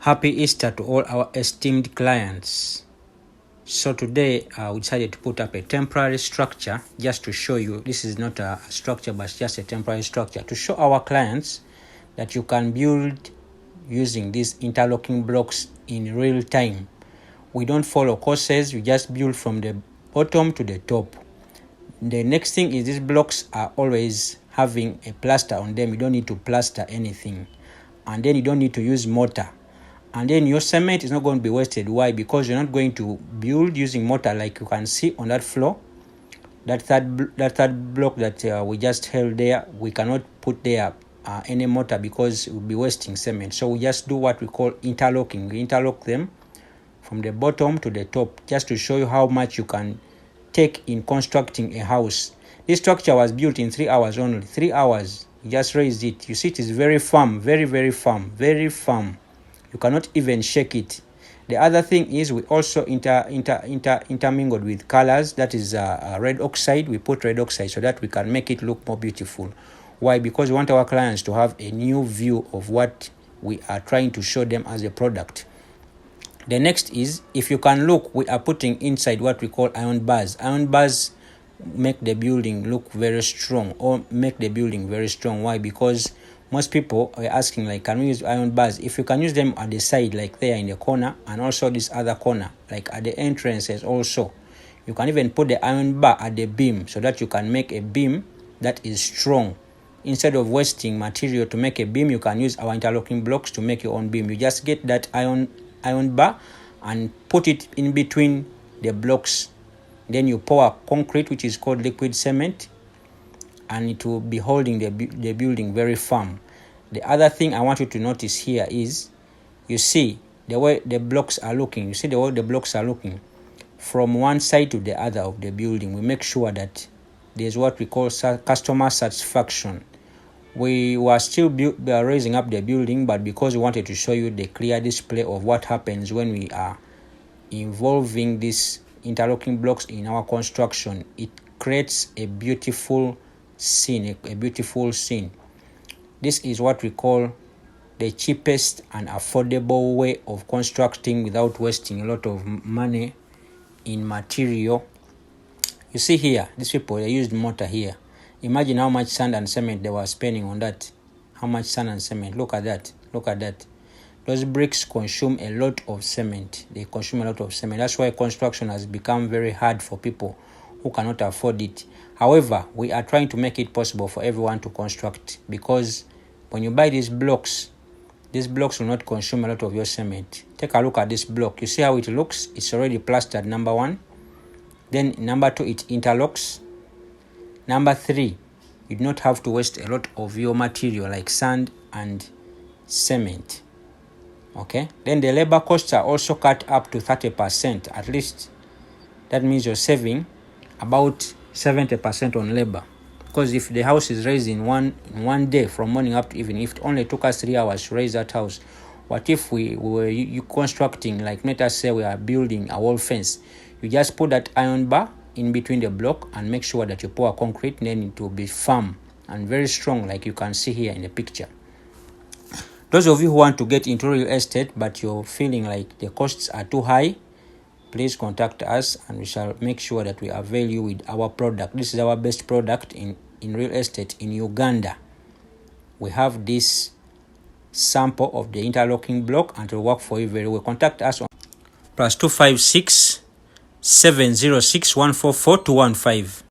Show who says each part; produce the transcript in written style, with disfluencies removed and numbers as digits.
Speaker 1: Happy Easter to all our esteemed clients. So today we decided to put up a temporary structure just to show you. This is not a structure but just a temporary structure to show our clients that you can build using these interlocking blocks in real time. We don't follow courses, we just build from the bottom to the top. The next thing is these blocks are always having a plaster on them. You don't need to plaster anything, and then you don't need to use mortar. And then your cement is not going to be wasted. Why? Because you're not going to build using mortar like you can see on that floor. That third block that we just held there, we cannot put there any mortar because it will be wasting cement. So we just do what we call interlocking. We interlock them from the bottom to the top just to show you how much you can take in constructing a house. This structure was built in 3 hours only. 3 hours. You just raised it. You see it is very firm, very firm. You cannot even shake it. The other thing is we also intermingled with colors. That is red oxide. We put red oxide so that we can make it look more beautiful. Why? Because we want our clients to have a new view of what we are trying to show them as a product. The next is, if you can look, we are putting inside what we call iron bars. Iron bars make the building look very strong, or make the building very strong. Why? Because most people are asking, like, can we use iron bars? If you can use them at the side, like there in the corner, and also this other corner, like at the entrances also. You can even put the iron bar at the beam so that you can make a beam that is strong. Instead of wasting material to make a beam, you can use our interlocking blocks to make your own beam. You just get that iron bar and put it in between the blocks. Then you pour concrete, which is called liquid cement, and it will be holding the building very firm. The other thing I want you to notice here is, you see the way the blocks are looking. You see the way the blocks are looking from one side to the other of the building. We make sure that there's what we call customer satisfaction. We were still raising up the building, but because we wanted to show you the clear display of what happens when we are involving these interlocking blocks in our construction, it creates a beautiful scene, This is what we call the cheapest and affordable way of constructing without wasting a lot of money in material. You see here, these people, they used mortar here. Imagine how much sand and cement they were spending on that. How much sand and cement. Look at that. Those bricks consume a lot of cement. They consume a lot of cement. That's why construction has become very hard for people who cannot afford it. However, we are trying to make it possible for everyone to construct, because when you buy these blocks will not consume a lot of your cement. Take a look at this block. You see how it looks? It's already plastered, number 1. Then number 2, it interlocks. Number 3, you do not have to waste a lot of your material like sand and cement. Okay? Then the labor costs are also cut up to 30% at least. That means you're saving about 70% on labor. Because if the house is raised in one day from morning up to evening, if it only took us 3 hours to raise that house, what if we were constructing, like let us say we are building a wall fence? You just put that iron bar in between the block and make sure that you pour concrete, and then it will be firm and very strong, like you can see here in the picture. Those of you who want to get into real estate but you're feeling like the costs are too high, please contact us and we shall make sure that we avail you with our product. This is our best product in real estate in Uganda. We have this sample of the interlocking block and it will work for you very well. Contact us on +256 706 144 215.